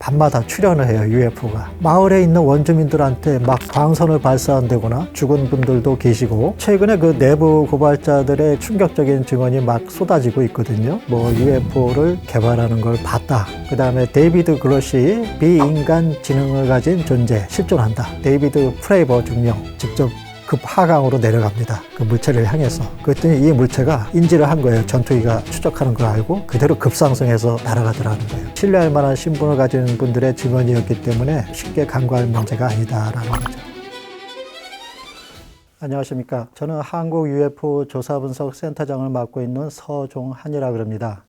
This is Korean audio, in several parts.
밤마다 출현을 해요. UFO가 마을에 있는 원주민들한테 막 광선을 발사한다거나 죽은 분들도 계시고, 최근에 그 내부 고발자들의 충격적인 증언이 막 쏟아지고 있거든요. 뭐 UFO를 개발하는 걸 봤다, 그 다음에 데이비드 그로시 비인간 지능을 가진 존재 실존한다, 데이비드 프레이버 중령 직접 급하강으로 내려갑니다. 그 물체를 향해서. 그랬더니 이 물체가 인지를 한 거예요. 전투기가 추적하는 걸 알고 그대로 급상승해서 날아가더라는 거예요. 신뢰할 만한 신분을 가진 분들의 증언이었기 때문에 쉽게 간과할 문제가 아니다라는 거죠. 안녕하십니까. 저는 한국 UFO 조사분석센터장을 맡고 있는 서종한이라고 합니다.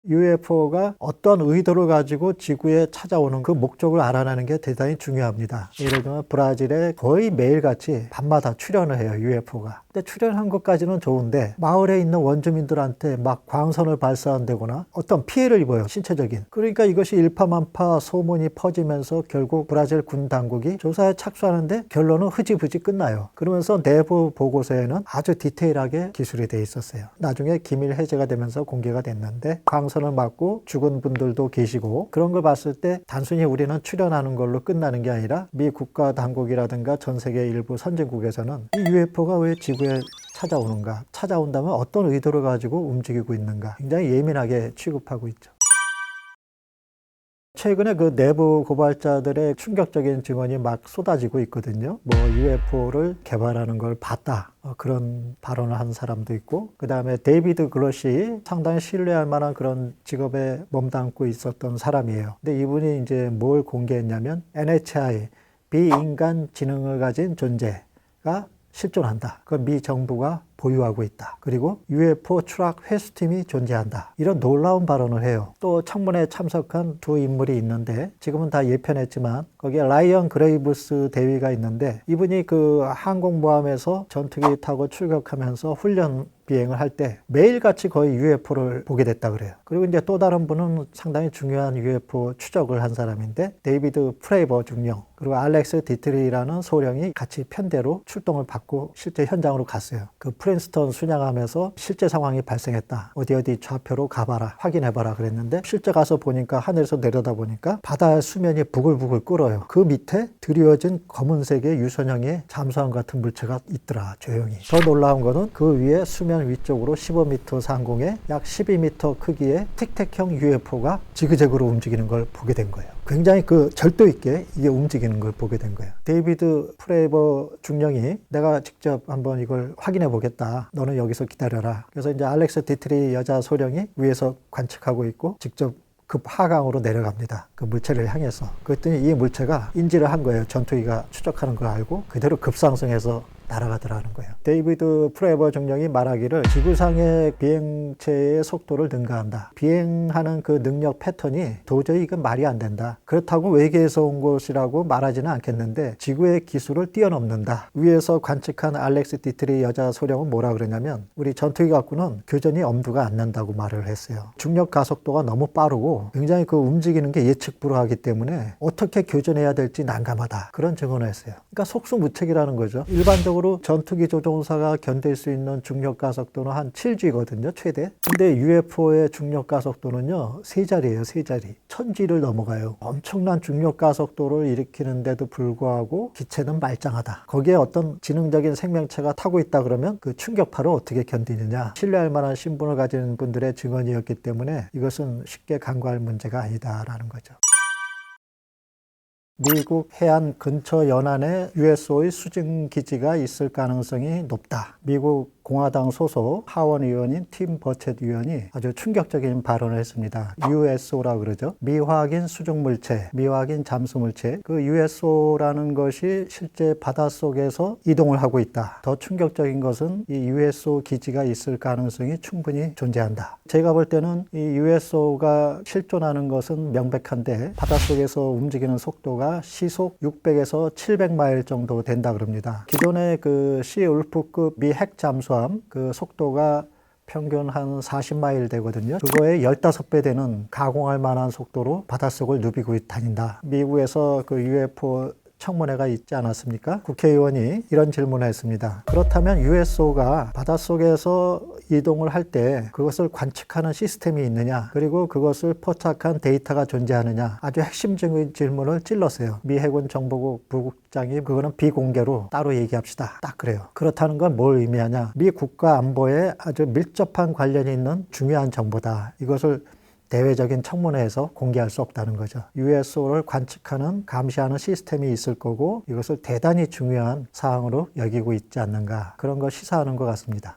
UFO가 어떤 의도를 가지고 지구에 찾아오는 그 목적을 알아내는 게 대단히 중요합니다. 예를 들면 브라질에 거의 매일같이 밤마다 출현을 해요. UFO가. 근데 출현한 것까지는 좋은데 마을에 있는 원주민들한테 막 광선을 발사한다거나 어떤 피해를 입어요. 신체적인. 그러니까 이것이 일파만파 소문이 퍼지면서 결국 브라질 군 당국이 조사에 착수하는데 결론은 흐지부지 끝나요. 그러면서 내부 보고서에는 아주 디테일하게 기술이 돼 있었어요. 나중에 기밀 해제가 되면서 공개가 됐는데, 광선을 맞고 죽은 분들도 계시고, 그런 걸 봤을 때 단순히 우리는 출현하는 걸로 끝나는 게 아니라 미 국가 당국이라든가 전 세계 일부 선진국에서는 이 UFO가 왜 지구에 찾아오는가, 찾아온다면 어떤 의도를 가지고 움직이고 있는가 굉장히 예민하게 취급하고 있죠. 최근에 그 내부 고발자들의 충격적인 증언이 막 쏟아지고 있거든요. 뭐 UFO를 개발하는 걸 봤다, 그런 발언을 한 사람도 있고, 그 다음에 데이비드 그로시 상당히 신뢰할 만한 그런 직업에 몸담고 있었던 사람이에요. 근데 이분이 이제 뭘 공개했냐면 NHI 비인간 지능을 가진 존재가 실존한다. 그걸 미 정부가 보유하고 있다. 그리고 UFO 추락 회수팀이 존재한다. 이런 놀라운 발언을 해요. 또 청문회에 참석한 두 인물이 있는데 지금은 다 예편했지만 거기에 라이언 그레이브스 대위가 있는데, 이분이 그 항공모함에서 전투기 타고 출격하면서 훈련 비행을 할 때 매일같이 거의 UFO를 보게 됐다 그래요. 그리고 이제 또 다른 분은 상당히 중요한 UFO 추적을 한 사람인데 데이비드 프레이버 중령, 그리고 알렉스 디트리라는 소령이 같이 편대로 출동을 받고 실제 현장으로 갔어요. 그 프린스턴 순양함에서 실제 상황이 발생했다, 어디 좌표로 가봐라, 확인해봐라 그랬는데, 실제 가서 보니까 하늘에서 내려다 보니까 바다의 수면이 부글부글 끓어요. 그 밑에 드리워진 검은색의 유선형의 잠수함 같은 물체가 있더라, 조용히. 더 놀라운 거는 그 위에 수면 위쪽으로 15m 상공에 약 12m 크기의 틱택형 UFO가 지그재그로 움직이는 걸 보게 된 거예요. 굉장히 그 절도 있게 이게 움직이는 걸 보게 된 거예요. 데이비드 프레이버 중령이 내가 직접 한번 이걸 확인해 보겠다, 너는 여기서 기다려라. 그래서 이제 알렉스 디트리 여자 소령이 위에서 관측하고 있고 직접 급하강으로 내려갑니다. 그 물체를 향해서. 그랬더니 이 물체가 인지를 한 거예요. 전투기가 추적하는 걸 알고 그대로 급상승해서 날아가더라는 거예요. 데이비드 프레이버 중령이 말하기를 지구상의 비행체의 속도를 능가한다. 비행하는 그 능력 패턴이 도저히 이건 말이 안 된다. 그렇다고 외계에서 온 것이라고 말하지는 않겠는데 지구의 기술을 뛰어넘는다. 위에서 관측한 알렉스 디트리 여자 소령은 뭐라 그러냐면 우리 전투기 갖고는 교전이 엄두가 안 난다고 말을 했어요. 중력 가속도가 너무 빠르고 굉장히 그 움직이는 게 예측 불허하기 때문에 어떻게 교전해야 될지 난감하다. 그런 증언을 했어요. 그러니까 속수무책이라는 거죠. 일반적으로 전투기 조종사가 견딜 수 있는 중력 가속도는 한 7G거든요, 최대. 근데 UFO의 중력 가속도는요, 3자리예요, 3자리. 1000G를 넘어가요. 엄청난 중력 가속도를 일으키는데도 불구하고 기체는 말짱하다. 거기에 어떤 지능적인 생명체가 타고 있다 그러면 그 충격파를 어떻게 견디느냐. 신뢰할 만한 신분을 가진 분들의 증언이었기 때문에 이것은 쉽게 간과할 문제가 아니다라는 거죠. 미국 해안 근처 연안에 USO의 수중 기지가 있을 가능성이 높다. 미국 공화당 소속 하원 의원인 팀 버쳇 의원이 아주 충격적인 발언을 했습니다. USO라고 그러죠. 미확인 수중물체, 미확인 잠수물체. 그 USO라는 것이 실제 바닷속에서 이동을 하고 있다. 더 충격적인 것은 이 USO 기지가 있을 가능성이 충분히 존재한다. 제가 볼 때는 이 USO가 실존하는 것은 명백한데 바닷속에서 움직이는 속도가 시속 600에서 700마일 정도 된다 그럽니다. 기존의 그 시울프급 미 핵 잠수함 그 속도가 평균 한 40마일 되거든요. 그거의 15배 되는 가공할 만한 속도로 바닷속을 누비고 다닌다. 미국에서 그 UFO 청문회가 있지 않았습니까? 국회의원이 이런 질문을 했습니다. 그렇다면 USO가 바닷속에서 이동을 할 때 그것을 관측하는 시스템이 있느냐, 그리고 그것을 포착한 데이터가 존재하느냐, 아주 핵심적인 질문을 찔렀어요. 미 해군 정보국 부국장이 그거는 비공개로 따로 얘기합시다. 딱 그래요. 그렇다는 건 뭘 의미하냐? 미 국가 안보에 아주 밀접한 관련이 있는 중요한 정보다. 이것을 대외적인 청문회에서 공개할 수 없다는 거죠. USO를 관측하는, 감시하는 시스템이 있을 거고 이것을 대단히 중요한 사항으로 여기고 있지 않는가, 그런 걸 시사하는 것 같습니다.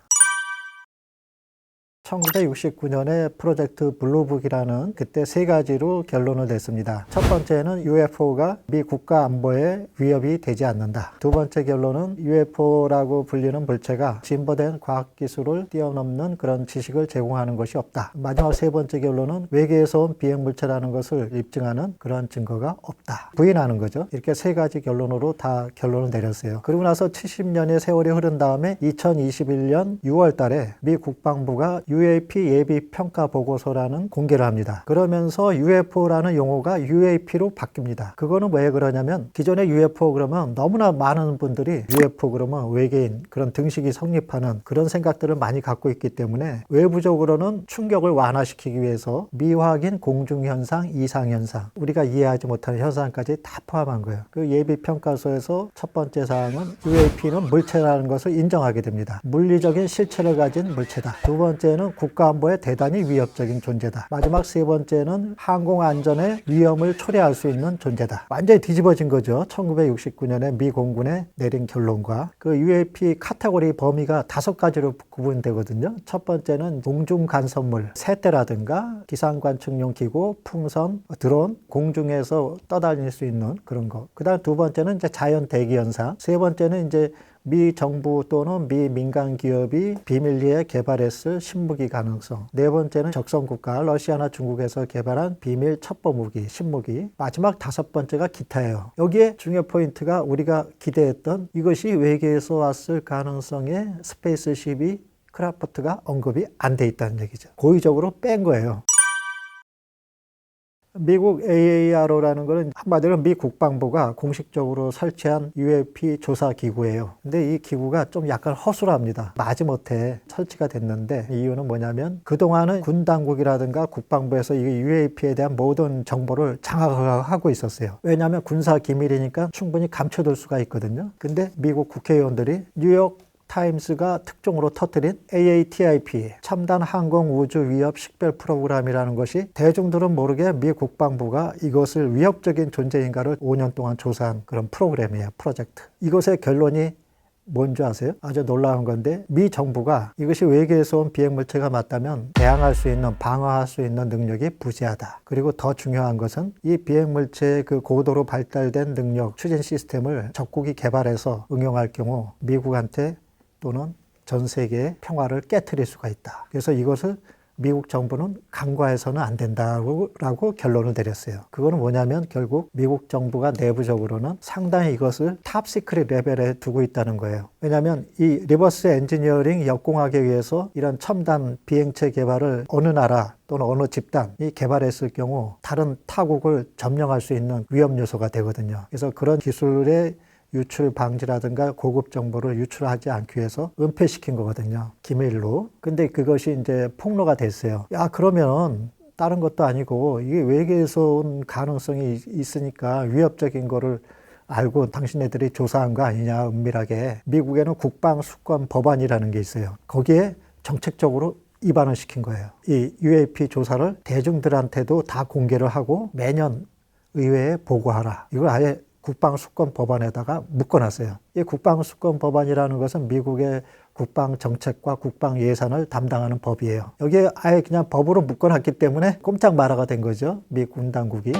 1969년에 프로젝트 블루북이라는 그때 세 가지로 결론을 냈습니다. 첫 번째는 UFO가 미 국가 안보에 위협이 되지 않는다. 두 번째 결론은 UFO라고 불리는 물체가 진보된 과학기술을 뛰어넘는 그런 지식을 제공하는 것이 없다. 마지막 세 번째 결론은 외계에서 온 비행물체라는 것을 입증하는 그런 증거가 없다. 부인하는 거죠. 이렇게 세 가지 결론으로 다 결론을 내렸어요. 그리고 나서 70년의 세월이 흐른 다음에 2021년 6월 달에 미 국방부가 UAP 예비 평가 보고서라는 공개를 합니다. 그러면서 UFO라는 용어가 UAP로 바뀝니다. 그거는 왜 그러냐면 기존의 UFO 그러면 너무나 많은 분들이 UFO 그러면 외계인, 그런 등식이 성립하는 그런 생각들을 많이 갖고 있기 때문에 외부적으로는 충격을 완화시키기 위해서 미확인 공중현상, 이상현상, 우리가 이해하지 못하는 현상까지 다 포함한 거예요. 그 예비 평가서에서 첫 번째 사항은 UAP는 물체라는 것을 인정하게 됩니다. 물리적인 실체를 가진 물체다. 두 번째는 국가안보에 대단히 위협적인 존재다. 마지막 세 번째는 항공안전의 위험을 초래할 수 있는 존재다. 완전히 뒤집어진 거죠. 1969년에 미 공군에 내린 결론과 그 UAP 카테고리 범위가 5가지로 구분되거든요. 첫 번째는 공중 간섭물, 새떼라든가 기상관측용 기구, 풍선, 드론, 공중에서 떠다닐 수 있는 그런 거. 그다음 두 번째는 이제 자연 대기 현상. 세 번째는 이제 미 정부 또는 미 민간 기업이 비밀리에 개발했을 신무기 가능성. 네 번째는 적성국가 러시아나 중국에서 개발한 비밀 첩보무기, 신무기. 마지막 다섯 번째가 기타예요. 여기에 중요 포인트가 우리가 기대했던 이것이 외계에서 왔을 가능성의 스페이스십이 크라프트가 언급이 안 돼 있다는 얘기죠. 고의적으로 뺀 거예요. 미국 AARO라는 것은 한마디로 미 국방부가 공식적으로 설치한 UAP 조사 기구예요. 근데 이 기구가 좀 약간 허술합니다. 마지못해 설치가 됐는데 이유는 뭐냐면 그동안은 군 당국이라든가 국방부에서 이 UAP에 대한 모든 정보를 장악하고 있었어요. 왜냐하면 군사 기밀이니까 충분히 감춰둘 수가 있거든요. 근데 미국 국회의원들이 뉴욕 타임스가 특종으로 터뜨린 AATIP, 첨단 항공 우주 위협 식별 프로그램이라는 것이 대중들은 모르게 미 국방부가 이것을 위협적인 존재인가를 5년 동안 조사한 그런 프로그램이에요. 프로젝트. 이것의 결론이 뭔지 아세요? 아주 놀라운 건데 미 정부가 이것이 외계에서 온 비행물체가 맞다면 대항할 수 있는, 방어할 수 있는 능력이 부재하다. 그리고 더 중요한 것은 이 비행물체의 그 고도로 발달된 능력, 추진 시스템을 적국이 개발해서 응용할 경우 미국한테 또는 전 세계의 평화를 깨트릴 수가 있다. 그래서 이것을 미국 정부는 간과해서는 안 된다고 결론을 내렸어요. 그거는 뭐냐면 결국 미국 정부가 내부적으로는 상당히 이것을 탑 시크릿 레벨에 두고 있다는 거예요. 왜냐하면 이 리버스 엔지니어링 역공하기 위해서 이런 첨단 비행체 개발을 어느 나라 또는 어느 집단이 개발했을 경우 다른 타국을 점령할 수 있는 위험 요소가 되거든요. 그래서 그런 기술의 유출 방지라든가 고급 정보를 유출하지 않기 위해서 은폐시킨 거거든요. 기밀로. 근데 그것이 이제 폭로가 됐어요. 야, 그러면 다른 것도 아니고 이게 외계에서 온 가능성이 있으니까 위협적인 거를 알고 당신네들이 조사한 거 아니냐, 은밀하게. 미국에는 국방수권 법안이라는 게 있어요. 거기에 정책적으로 위반을 시킨 거예요. 이 UAP 조사를 대중들한테도 다 공개를 하고 매년 의회에 보고하라. 이걸 아예 국방수권 법안에다가 묶어놨어요. 이 국방수권 법안이라는 것은 미국의 국방 정책과 국방 예산을 담당하는 법이에요. 여기에 아예 그냥 법으로 묶어놨기 때문에 꼼짝 마라가 된 거죠. 미 군 당국이.